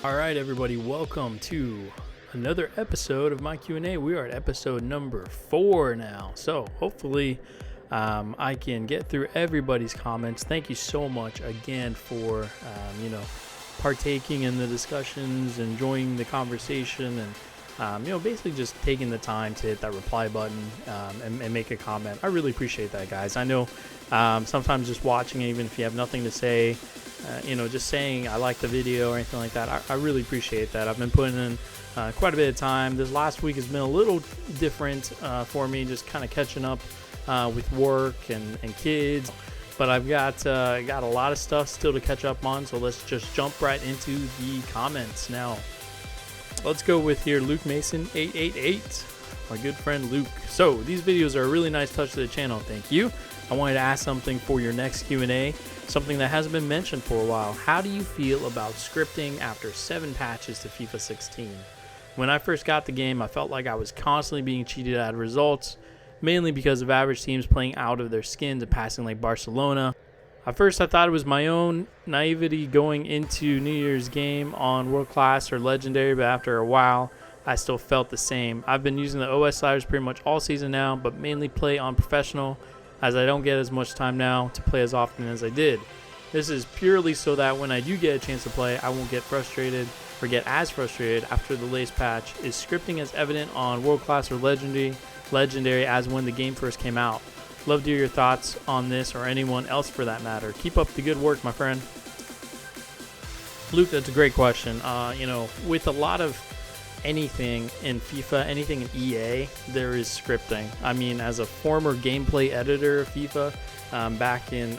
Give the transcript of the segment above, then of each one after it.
All right, everybody, welcome to another episode of my Q&A. We are at episode number 4 now, so hopefully I can get through everybody's comments. Thank you so much again for partaking in the discussions, enjoying the conversation, and basically just taking the time to hit that reply button and make a comment. I really appreciate that, guys. I know sometimes just watching it, even if you have nothing to say, just saying I like the video or anything like that, I really appreciate that. I've been putting in quite a bit of time. This last week has been a little different for me, just kind of catching up with work and kids. But I've got a lot of stuff still to catch up on, so let's just jump right into the comments now. Let's go with here Luke Mason 888, my good friend Luke. So these videos are a really nice touch to the channel. Thank you. I wanted to ask something for your next Q&A, something that hasn't been mentioned for a while. How do you feel about scripting after 7 patches to FIFA 16? When I first got the game, I felt like I was constantly being cheated out of results, mainly because of average teams playing out of their skins and passing like Barcelona. At first, I thought it was my own naivety going into New Year's game on World Class or Legendary, but after a while, I still felt the same. I've been using the OS sliders pretty much all season now, but mainly play on Professional, as I don't get as much time now to play as often as I did. This is purely so that when I do get a chance to play, I won't get frustrated or get as frustrated after the latest patch. Is scripting as evident on World Class or Legendary as when the game first came out? Love to hear your thoughts on this, or anyone else for that matter. Keep up the good work, my friend. Luke, that's a great question. With a lot of anything in FIFA, anything in EA, there is scripting. I mean, as a former gameplay editor of FIFA, back in,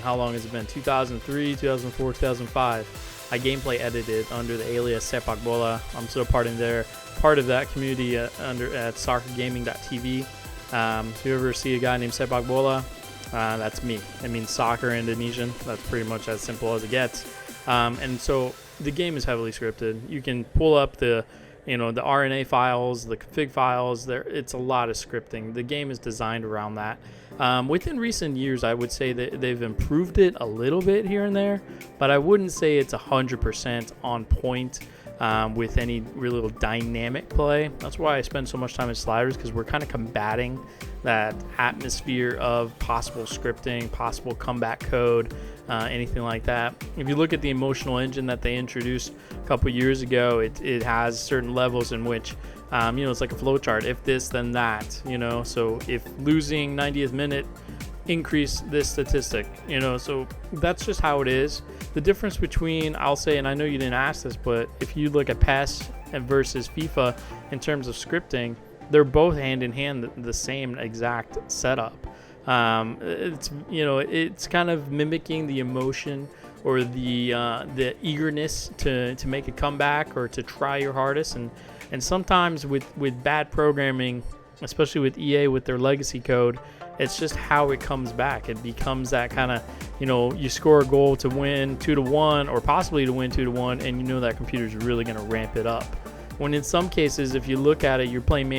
how long has it been? 2003, 2004, 2005. I gameplay edited under the alias Sepak Bola. I'm still part of that community at soccergaming.tv. If you ever see a guy named Sepak Bola, that's me. It means soccer Indonesian. That's pretty much as simple as it gets. And so the game is heavily scripted. You can pull up the RNA files, the config files. It's a lot of scripting. The game is designed around that. Within recent years, I would say that they've improved it a little bit here and there, but I wouldn't say it's 100% on point with any real dynamic play. That's why I spend so much time in Sliders, because we're kind of combating that atmosphere of possible scripting, possible comeback code, anything like that. If you look at the emotional engine that they introduced a couple years ago, it has certain levels in which it's like a flowchart. If this, then that. So if losing 90th minute increase this statistic, so that's just how it is. The difference between, I'll say, and I know you didn't ask this, but if you look at PES versus FIFA in terms of scripting, they're both hand in hand the same exact setup. It's kind of mimicking the emotion or the eagerness to make a comeback or to try your hardest, and sometimes with bad programming, especially with EA with their legacy code, it's just how it comes back. It becomes that kind of, you score a goal to win 2-1 or possibly to win 2-1, and that computer's really going to ramp it up. When in some cases, if you look at it, you're playing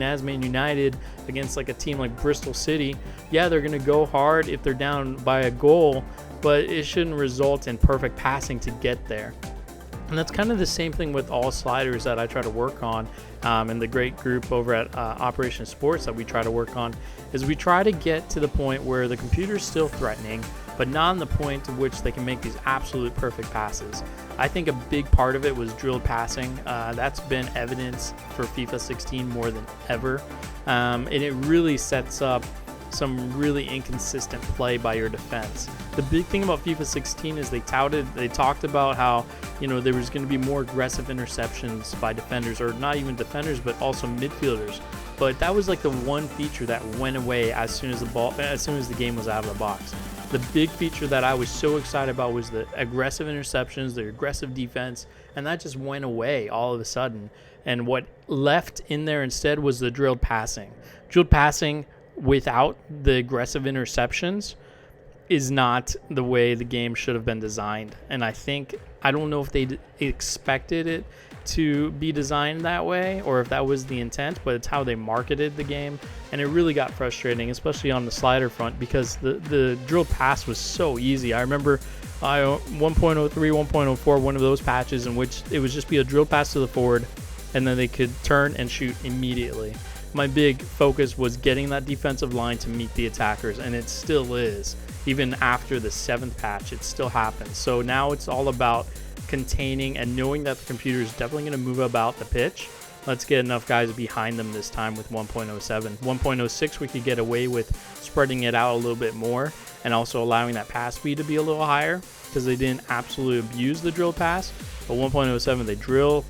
as Man United against like a team like Bristol City. Yeah, they're going to go hard if they're down by a goal, but it shouldn't result in perfect passing to get there. And that's kind of the same thing with all sliders that I try to work on, and the great group over at Operation Sports that we try to work on, is we try to get to the point where the computer's still threatening, but not on the point to which they can make these absolute perfect passes. I think a big part of it was drilled passing. That's been evidence for FIFA 16 more than ever, and it really sets up some really inconsistent play by your defense. The big thing about FIFA 16 is they talked about how there was going to be more aggressive interceptions by defenders, or not even defenders but also midfielders, but that was like the one feature that went away as soon as the game was out of the box. The big feature that I was so excited about was the aggressive interceptions, the aggressive defense, and that just went away all of a sudden. And what left in there instead was the drilled passing. Drilled passing without the aggressive interceptions is not the way the game should have been designed. And I don't know if they expected it to be designed that way or if that was the intent, but it's how they marketed the game. And it really got frustrating, especially on the slider front, because the drill pass was so easy. I remember 1.03, 1.04, one of those patches in which it would just be a drill pass to the forward, and then they could turn and shoot immediately. My big focus was getting that defensive line to meet the attackers, and it still is. Even after the 7th patch, it still happens. So now it's all about containing and knowing that the computer is definitely going to move about the pitch. Let's get enough guys behind them this time with 1.07. 1.06, we could get away with spreading it out a little bit more and also allowing that pass speed to be a little higher because they didn't absolutely abuse the drill pass. But 1.07, they drill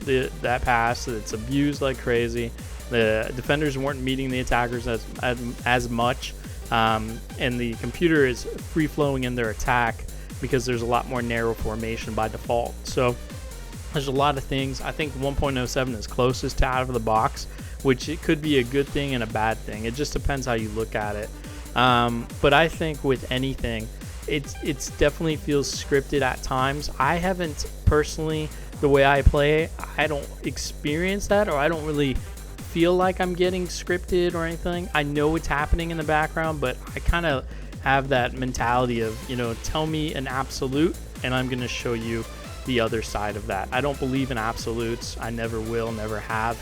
that pass. It's abused like crazy. The defenders weren't meeting the attackers as much, and the computer is free-flowing in their attack because there's a lot more narrow formation by default. So there's a lot of things. I think 1.07 is closest to out of the box, which it could be a good thing and a bad thing. It just depends how you look at it. But I think with anything, it's definitely feels scripted at times. I haven't personally, the way I play, I don't experience that, or I don't really feel like I'm getting scripted or anything. I know it's happening in the background, but I kind of have that mentality of, tell me an absolute and I'm going to show you the other side of that. I don't believe in absolutes. I never will, never have.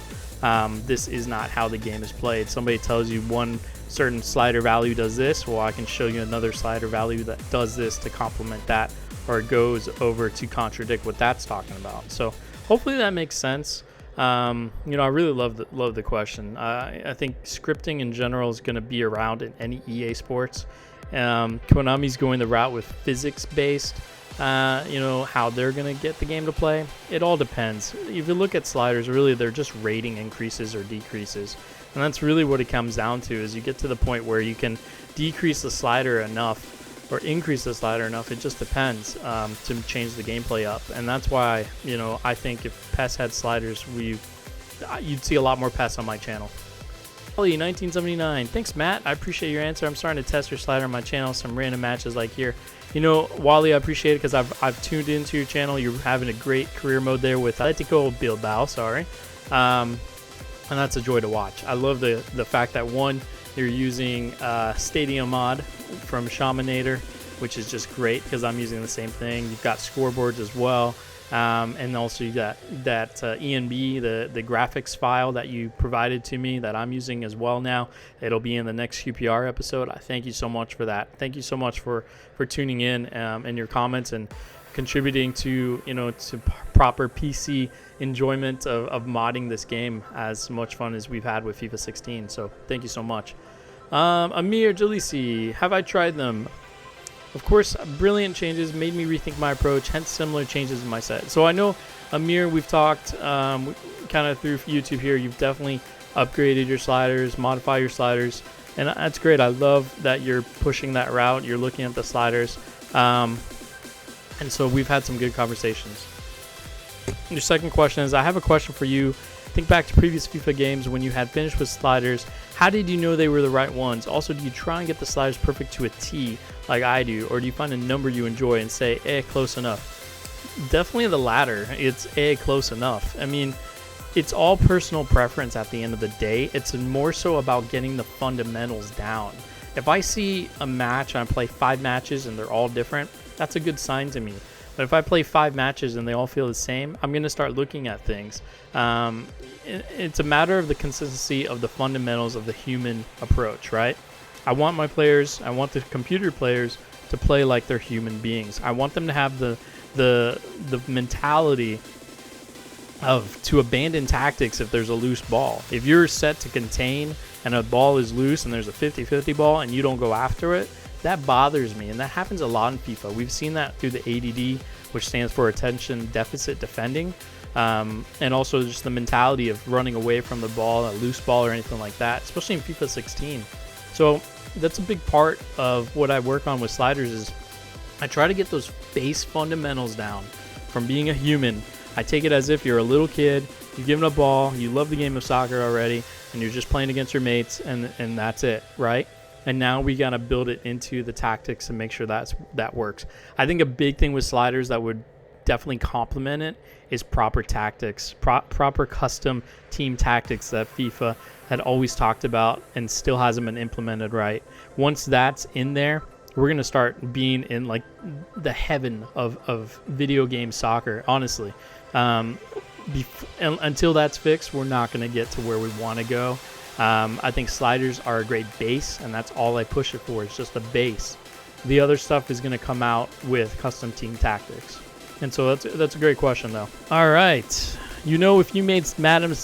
This is not how the game is played. Somebody tells you one certain slider value does this, well, I can show you another slider value that does this to complement that, or it goes over to contradict what that's talking about. So hopefully that makes sense. I really love the question. I think scripting in general is going to be around in any EA sports. Konami's going the route with physics-based, how they're going to get the game to play. It all depends. If you look at sliders, really they're just rating increases or decreases. And that's really what it comes down to, is you get to the point where you can decrease the slider enough or increase the slider enough. It just depends to change the gameplay up. And that's why, I think if PES had sliders, you'd see a lot more PES on my channel. 1979, thanks Matt, I appreciate your answer. I'm starting to test your slider on my channel, some random matches like here. Wally, I appreciate it because I've tuned into your channel. You're having a great career mode there with Atletico Bilbao, and that's a joy to watch. I love the fact that, one, you're using Stadium Mod from Shaminator, which is just great because I'm using the same thing. You've got scoreboards as well. And also you got that ENB, the graphics file that you provided to me that I'm using as well now. It'll be in the next QPR episode. I thank you so much for that. Thank you so much for tuning in and your comments and contributing to to proper PC enjoyment of modding this game, as much fun as we've had with FIFA 16. So thank you so much. Amir Jalisi, have I tried them? Of course, brilliant changes made me rethink my approach, hence similar changes in my set. So I know, Amir, we've talked kind of through YouTube here. You've definitely upgraded your sliders, modified your sliders, and that's great. I love that you're pushing that route. You're looking at the sliders. And so we've had some good conversations. Your second question is, I have a question for you. Think back to previous FIFA games when you had finished with sliders. How did you know they were the right ones? Also, do you try and get the sliders perfect to a T like I do? Or do you find a number you enjoy and say, close enough? Definitely the latter. It's close enough. I mean, it's all personal preference at the end of the day. It's more so about getting the fundamentals down. If I see a match and I play 5 matches and they're all different, that's a good sign to me. But if I play 5 matches and they all feel the same, I'm going to start looking at things. It's a matter of the consistency of the fundamentals of the human approach, right? I want my players, I want the computer players to play like they're human beings. I want them to have the mentality to abandon tactics if there's a loose ball. If you're set to contain and a ball is loose and there's a 50-50 ball and you don't go after it, that bothers me, and that happens a lot in FIFA. We've seen that through the ADD, which stands for attention deficit defending, and also just the mentality of running away from the ball, a loose ball or anything like that, especially in FIFA 16. So that's a big part of what I work on with sliders, is I try to get those base fundamentals down. From being a human, I take it as if you're a little kid, you've given a ball, you love the game of soccer already, and you're just playing against your mates, and that's it, right? And now we got to build it into the tactics and make sure that works. I think a big thing with sliders that would definitely complement it is proper tactics, proper custom team tactics that FIFA had always talked about and still hasn't been implemented right. Once that's in there, we're gonna start being in like the heaven of video game soccer, honestly. Until that's fixed, we're not gonna get to where we want to go. I think sliders are a great base, and that's all I push it for. It's just the base. The other stuff is gonna come out with custom team tactics. And so that's a great question, though. All right. You know, if you made Madden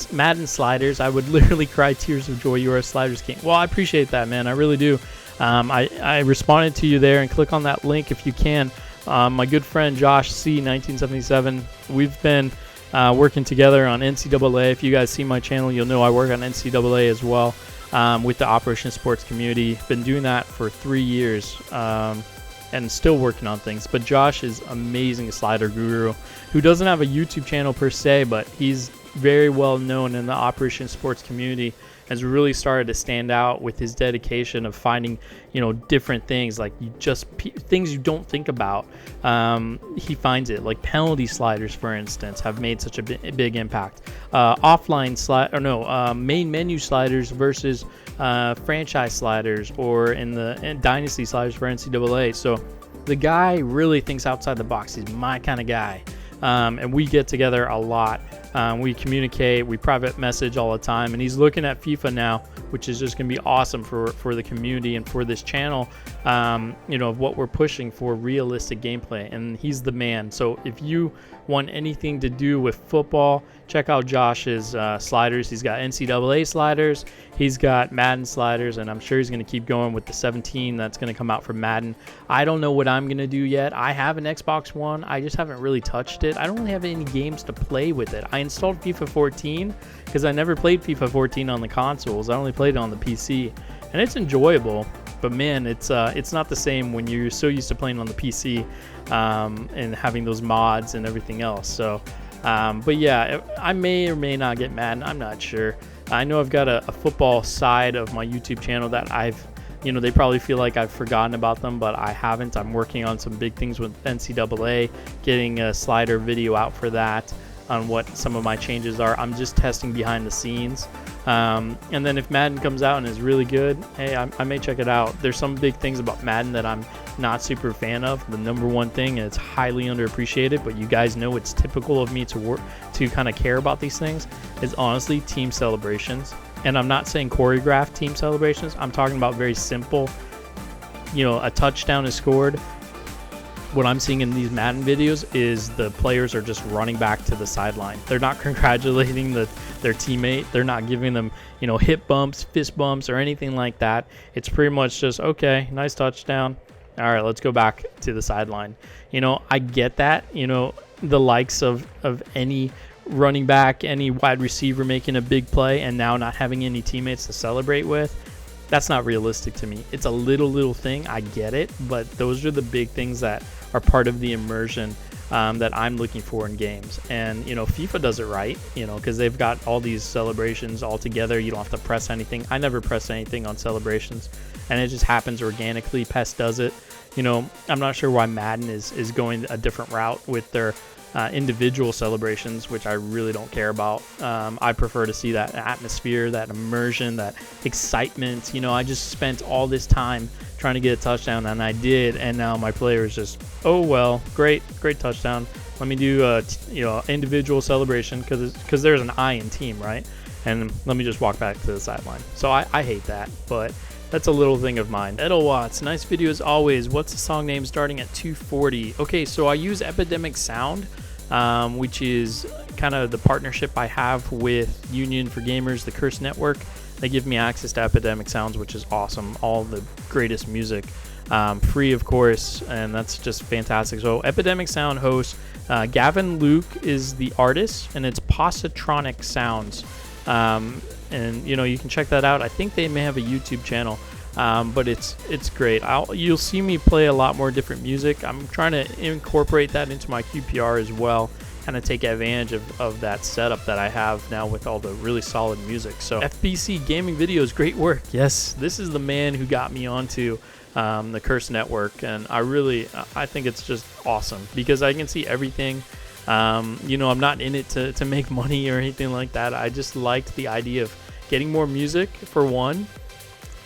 Sliders, I would literally cry tears of joy. You are a Sliders king. Well, I appreciate that, man. I really do. I responded to you there, and click on that link if you can. My good friend Josh C, 1977, we've been working together on NCAA. If you guys see my channel, you'll know I work on NCAA as well with the Operation Sports community. Been doing that for 3 years. And still working on things. But Josh is amazing slider guru who doesn't have a YouTube channel per se, but he's very well known in the Operation Sports community, has really started to stand out with his dedication of finding, different things, like things you don't think about. He finds it, like penalty sliders, for instance, have made such a big impact. Main menu sliders versus franchise sliders, or in dynasty sliders for NCAA. So the guy really thinks outside the box. He's my kind of guy. And we get together a lot. We communicate, we private message all the time, and he's looking at FIFA now, which is just going to be awesome for the community and for this channel, of what we're pushing for realistic gameplay, and he's the man. So if you want anything to do with football, check out Josh's sliders. He's got NCAA sliders, he's got Madden sliders, and I'm sure he's going to keep going with the 17 that's going to come out for Madden. I don't know what I'm going to do yet. I have an Xbox One, I just haven't really touched it. I don't really have any games to play with it. I installed FIFA 14 because I never played FIFA 14 on the consoles. I only played it on the PC, and it's enjoyable, but man, it's not the same when you're so used to playing on the PC and having those mods and everything else. So but yeah, I may or may not get Madden. I'm not sure. I know I've got a football side of my YouTube channel that they probably feel like I've forgotten about them, but I haven't. I'm working on some big things with NCAA, getting a slider video out for that, on what some of my changes are. I'm just testing behind the scenes. And then if Madden comes out and is really good, hey, I may check it out. There's some big things about Madden that I'm not super fan of. The number one thing, and it's highly underappreciated, but you guys know it's typical of me to kind of care about these things, is honestly team celebrations. And I'm not saying choreographed team celebrations. I'm talking about very simple, a touchdown is scored. What I'm seeing in these Madden videos is the players are just running back to the sideline. They're not congratulating their teammate. They're not giving them, hip bumps, fist bumps, or anything like that. It's pretty much just, okay, nice touchdown. All right, let's go back to the sideline. I get that, the likes of any running back, any wide receiver making a big play and now not having any teammates to celebrate with. That's not realistic to me. It's a little thing. I get it, but those are the big things that are part of the immersion that I'm looking for in games. And FIFA does it right, because they've got all these celebrations all together. You don't have to press anything. I never press anything on celebrations, and it just happens organically. PES does it. I'm not sure why Madden is going a different route with their individual celebrations, which I really don't care about. I prefer to see that atmosphere, that immersion, that excitement. I just spent all this time trying to get a touchdown, and I did, and now my player is just, oh well, great touchdown. Let me do individual celebration because there's an I in team, right? And let me just walk back to the sideline. So I hate that, but that's a little thing of mine. Edel Watts, nice video as always. What's the song name starting at 240? Okay, so I use Epidemic Sound, which is kind of the partnership I have with Union for Gamers, the Curse Network. They give me access to Epidemic Sounds, which is awesome. All the greatest music, free of course, and that's just fantastic. So Epidemic Sound host Gavin Luke is the artist, and it's Positronic Sounds. And you can check that out. I think they may have a YouTube channel, but it's great. You'll see me play a lot more different music. I'm trying to incorporate that into my QPR as well, kind of take advantage of that setup that I have now with all the really solid music. So FBC Gaming Videos, great work. Yes, this is the man who got me onto the Curse Network, and I think it's just awesome because I can see everything. I'm not in it to make money or anything like that. I just liked the idea of getting more music for one,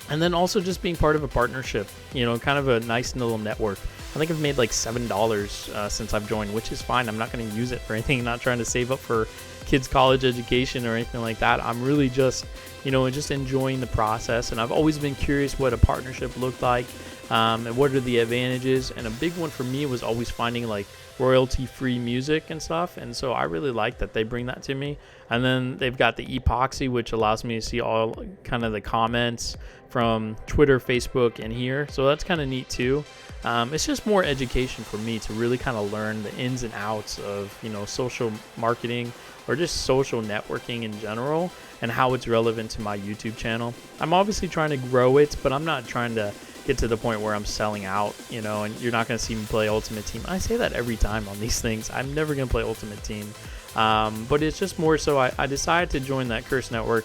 And then also just being part of a partnership, kind of a nice little network. I think I've made like $7 since I've joined, which is fine. I'm not going to use it for anything. I'm not trying to save up for kids' college education or anything like that. I'm really just, just enjoying the process. And I've always been curious what a partnership looked like, and what are the advantages. And a big one for me was always finding like royalty-free music and stuff. And so I really like that they bring that to me. And then they've got the epoxy, which allows me to see all kind of the comments from Twitter, Facebook, and here. So that's kind of neat too. It's just more education for me to really kind of learn the ins and outs of, social marketing or just social networking in general and how it's relevant to my YouTube channel. I'm obviously trying to grow it, but I'm not trying to get to the point where I'm selling out, and you're not going to see me play Ultimate Team. I say that every time on these things. I'm never going to play Ultimate Team. But it's just more so I decided to join that Curse Network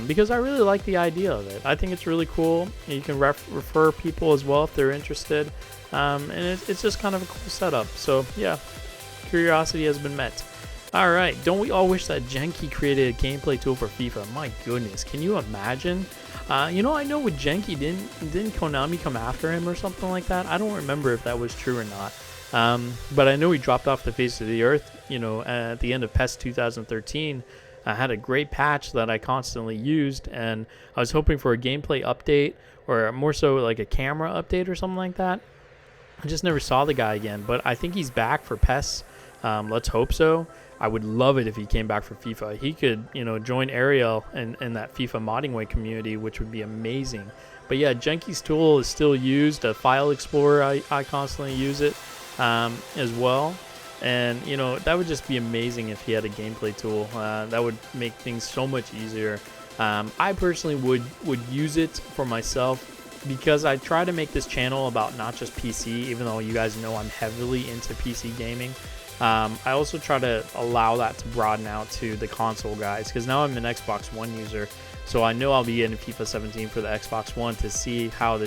because I really like the idea of it. I think it's really cool. You can refer people as well if they're interested. And it's just kind of a cool setup. So, yeah, curiosity has been met. All right, don't we all wish that Genki created a gameplay tool for FIFA? My goodness, can you imagine? I know with Genki, didn't Konami come after him or something like that? I don't remember if that was true or not. But I know he dropped off the face of the earth, at the end of PES 2013. I had a great patch that I constantly used, and I was hoping for a gameplay update or more so like a camera update or something like that. I just never saw the guy again, but I think he's back for PES. Let's hope so. I would love it if he came back for FIFA. He could, join Ariel and that FIFA modding way community, which would be amazing. But yeah, Genki's tool is still used. A file explorer, I constantly use it as well. And, that would just be amazing if he had a gameplay tool. That would make things so much easier. I personally would use it for myself because I try to make this channel about not just PC, even though you guys know I'm heavily into PC gaming. I also try to allow that to broaden out to the console guys because now I'm an Xbox One user, so I know I'll be getting FIFA 17 for the Xbox One to see how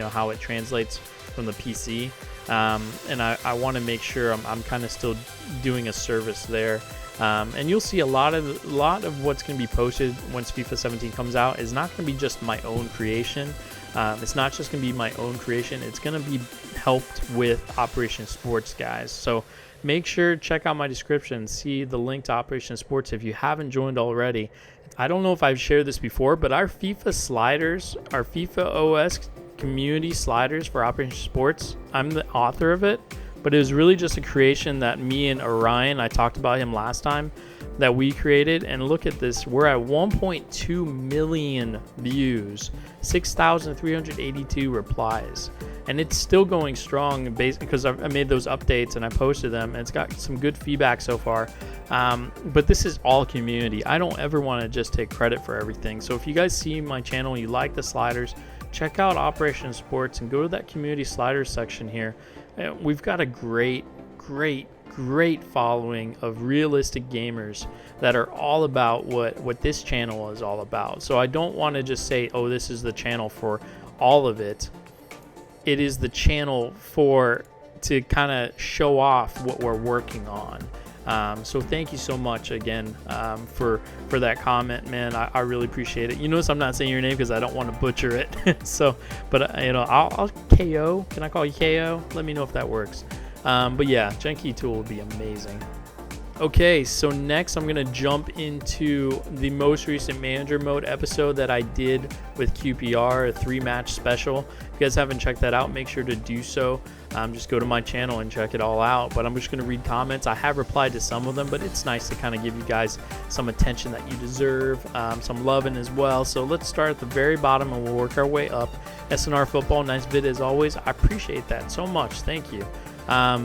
how it translates from the PC, and I want to make sure I'm kind of still doing a service there. And you'll see a lot of what's going to be posted once FIFA 17 comes out is not going to be just my own creation. It's not just going to be my own creation. It's going to be helped with Operation Sports guys. So make sure to check out my description, see the link to Operation Sports if you haven't joined already. I don't know if I've shared this before, but our FIFA sliders, our FIFA OS community sliders for Operation Sports, I'm the author of it, but it was really just a creation that me and Orion, I talked about him last time, that we created. And look at this, we're at 1.2 million views, 6,382 replies, and it's still going strong because I made those updates and I posted them, and it's got some good feedback so far. But this is all community. I don't ever want to just take credit for everything. So if you guys see my channel, you like the sliders, check out Operation Sports and go to that community sliders section here. We've got a great following of realistic gamers that are all about what this channel is all about. So I don't want to just say, oh, this is the channel for all of it. It is the channel to kind of show off what we're working on. So thank you so much again for that comment, man. I really appreciate it. You notice I'm not saying your name because I don't want to butcher it. So, but I'll KO. Can I call you KO? Let me know if that works. But yeah, Genki tool would be amazing. Okay, so next I'm going to jump into the most recent manager mode episode that I did with QPR, a 3-match special. If you guys haven't checked that out, make sure to do so. Just go to my channel and check it all out. But I'm just going to read comments. I have replied to some of them, but it's nice to kind of give you guys some attention that you deserve, some loving as well. So let's start at the very bottom and we'll work our way up. SNR Football, nice vid as always. I appreciate that so much. Thank you.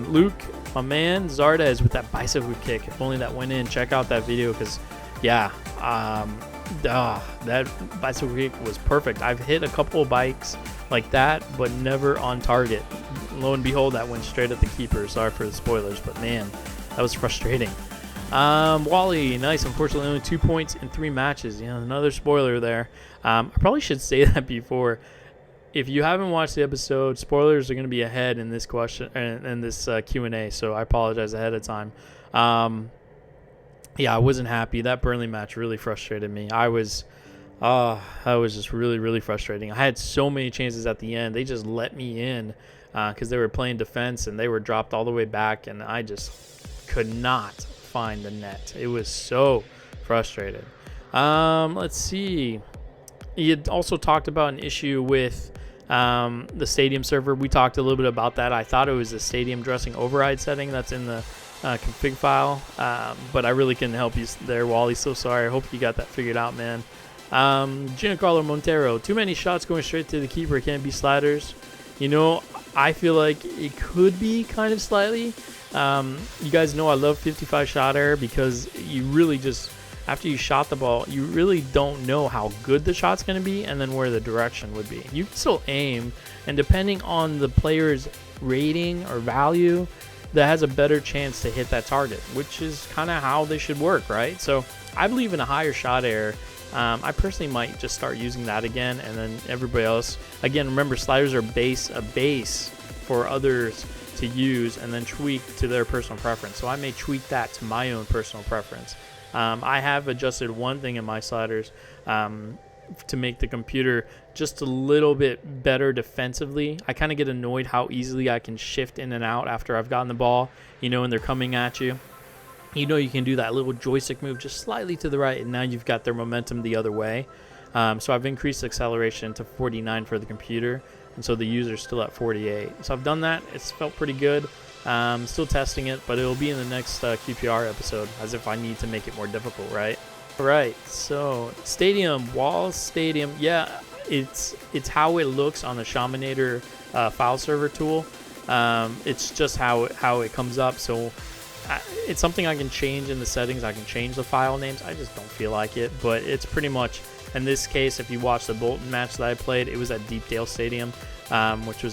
Luke, my man, Zardes with that bicycle kick. If only that went in. Check out that video because, yeah, that bicycle kick was perfect. I've hit a couple of bikes like that, but never on target. Lo and behold, that went straight at the keeper. Sorry for the spoilers, but man, that was frustrating. Wally, nice. Unfortunately, only 2 points in 3 matches. Yeah, another spoiler there. I probably should say that before. If you haven't watched the episode, spoilers are going to be ahead in this question and this Q&A, so I apologize ahead of time. Yeah, I wasn't happy. That Burnley match really frustrated me. I was That was just really, really frustrating. I had so many chances at the end. They just let me in because they were playing defense and they were dropped all the way back, and I just could not find the net. It was so frustrated. Let's see. He had also talked about an issue with the stadium server. We talked a little bit about that. I thought it was the stadium dressing override setting that's in the config file, but I really couldn't help you there, Wally. So sorry. I hope you got that figured out, man. Giancarlo Montero, too many shots going straight to the keeper. It can't be sliders. I feel like it could be kind of slightly. You guys know I love 55 shot error because you really just, after you shot the ball, you really don't know how good the shot's going to be and then where the direction would be. You can still aim, and depending on the player's rating or value, that has a better chance to hit that target, which is kind of how they should work, right? So I believe in a higher shot error. I personally might just start using that again, and then everybody else. Again, remember, sliders are a base for others to use and then tweak to their personal preference. So I may tweak that to my own personal preference. I have adjusted one thing in my sliders to make the computer just a little bit better defensively. I kind of get annoyed how easily I can shift in and out after I've gotten the ball, and they're coming at you. You can do that little joystick move just slightly to the right, and now you've got their momentum the other way. So I've increased acceleration to 49 for the computer, and so the user's still at 48. So I've done that. It's felt pretty good. Still testing it, but it'll be in the next QPR episode, as if I need to make it more difficult, right? All right, so Wall Stadium. Yeah, it's how it looks on the Shaminator file server tool. It's just how it comes up. So it's something I can change in the settings. I can change the file names. I just don't feel like it, but it's pretty much, in this case, if you watch the Bolton match that I played, it was at Deepdale Stadium, which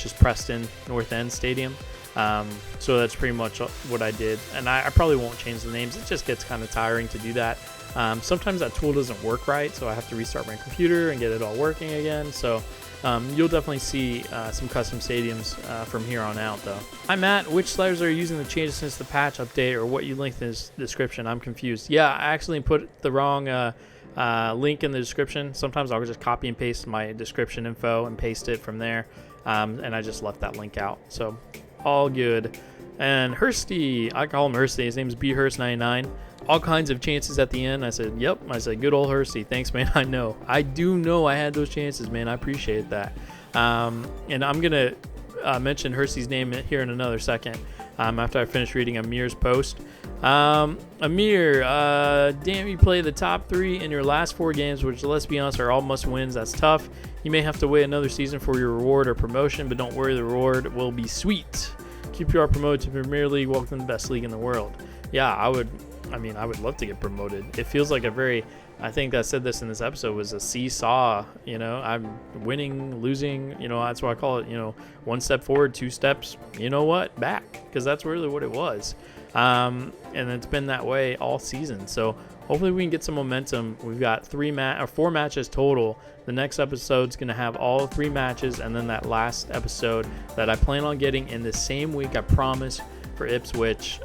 is Preston North End Stadium. So that's pretty much what I did, and I probably won't change the names. It just gets kind of tiring to do that. Sometimes that tool doesn't work right, so I have to restart my computer and get it all working again. So you'll definitely see some custom stadiums from here on out, though. Hi, Matt. Which sliders are you using the changes since the patch update, or what you linked in the description? I'm confused. Yeah, I actually put the wrong link in the description. Sometimes I'll just copy and paste my description info and paste it from there, and I just left that link out. So all good. And Hursty, I call him Hursty. His name's BHurst99. All kinds of chances at the end. I said, yep. I said, good old Hursty. Thanks, man. I do know I had those chances, man. I appreciate that. And I'm going to mention Hursty's name here in another second after I finish reading Amir's post. Amir, damn, you play the top 3 in your last 4 games, which, let's be honest, are all must-wins. That's tough. You may have to wait another season for your reward or promotion, but don't worry, the reward will be sweet. QPR promoted to Premier League. Welcome to the best league in the world. Yeah, I would love to get promoted. It feels like I think I said this in this episode, was a seesaw. I'm winning, losing. That's what I call it. 1 step forward, 2 steps, back, because that's really what it was. And it's been that way all season. So hopefully we can get some momentum. We've got 4 matches total. The next episode's going to have all 3 matches, and then that last episode that I plan on getting in the same week, I promise, for Ipswich,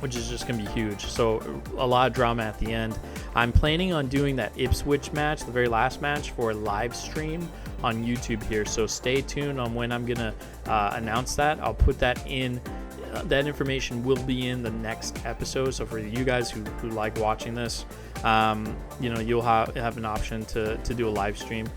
which is just going to be huge. So a lot of drama at the end. I'm planning on doing that Ipswich match, the very last match, for a live stream on YouTube here. So stay tuned on when I'm going to announce that. I'll put that in. That information will be in the next episode. So for you guys who like watching this, you'll have an option to do a live stream.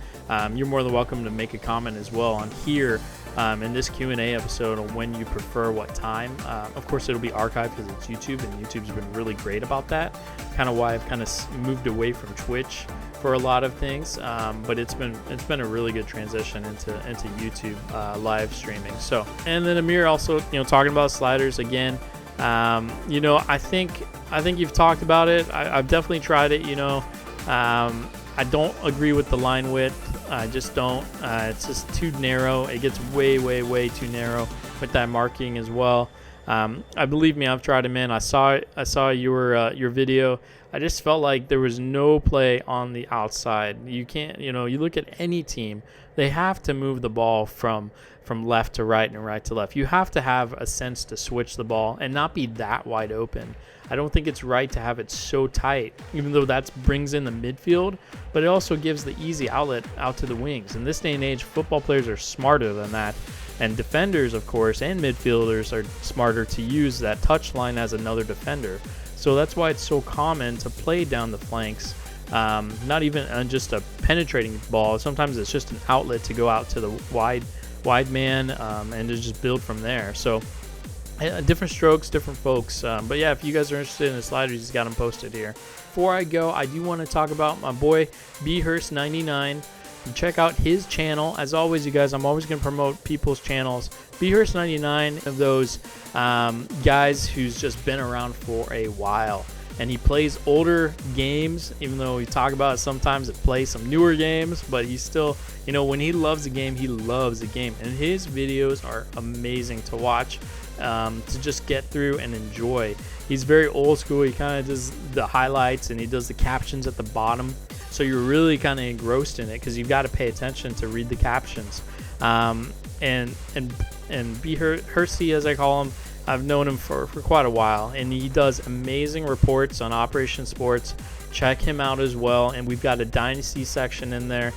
You're more than welcome to make a comment as well on here in this Q&A episode on when you prefer what time. Of course, it'll be archived because it's YouTube, and YouTube's been really great about that. Kind of why I've kind of moved away from Twitch for a lot of things, but it's been a really good transition into YouTube live streaming. So, and then Amir also talking about sliders again. I think you've talked about it. I've definitely tried it. I don't agree with the line width. I just don't. It's just too narrow. It gets way too narrow with that marking as well. I believe me, I've tried him in. I saw your video. I just felt like there was no play on the outside. You can't, you look at any team, they have to move the ball from left to right and right to left. You have to have a sense to switch the ball and not be that wide open. I don't think it's right to have it so tight, even though that brings in the midfield, but it also gives the easy outlet out to the wings. In this day and age, football players are smarter than that. And defenders, of course, and midfielders are smarter to use that touch line as another defender. So that's why it's so common to play down the flanks, not even on just a penetrating ball. Sometimes it's just an outlet to go out to the wide man and to just build from there. So different strokes, different folks. But yeah, if you guys are interested in the sliders, he's got them posted here. Before I go, I do want to talk about my boy BHurst99. Check out his channel. As always, you guys, I'm always going to promote people's channels. BHurst99, of those guys who's just been around for a while. And he plays older games, even though we talk about it sometimes it plays some newer games, but he's still, when he loves a game, he loves a game. And his videos are amazing to watch, to just get through and enjoy. He's very old school. He kind of does the highlights and he does the captions at the bottom. So you're really kind of engrossed in it because you've got to pay attention to read the captions. And B. Hursty, as I call him, I've known him for quite a while, and he does amazing reports on Operation Sports. Check him out as well. And we've got a dynasty section in there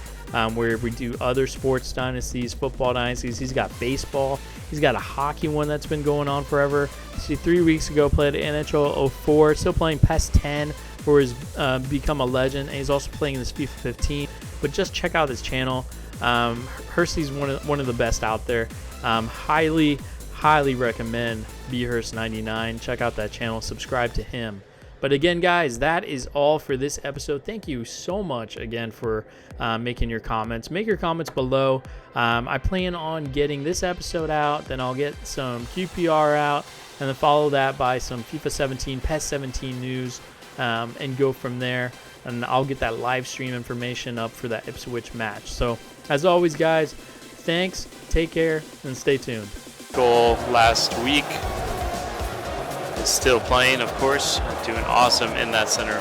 where we do other sports dynasties, football dynasties. He's got baseball. He's got a hockey one that's been going on forever. See, 3 weeks ago played NHL 04, still playing PES 10, where he's become a legend, and he's also playing in this FIFA 15. But just check out his channel. Hursty's one of the best out there. Highly recommend BHurst99. Check out that channel. Subscribe to him. But again, guys, that is all for this episode. Thank you so much again for making your comments. Make your comments below. I plan on getting this episode out, then I'll get some QPR out, and then follow that by some FIFA 17, PES 17 news, and go from there. And I'll get that live stream information up for that Ipswich match. So, as always, guys, thanks, take care, and stay tuned. Goal last week. Still playing, of course, doing awesome in that center.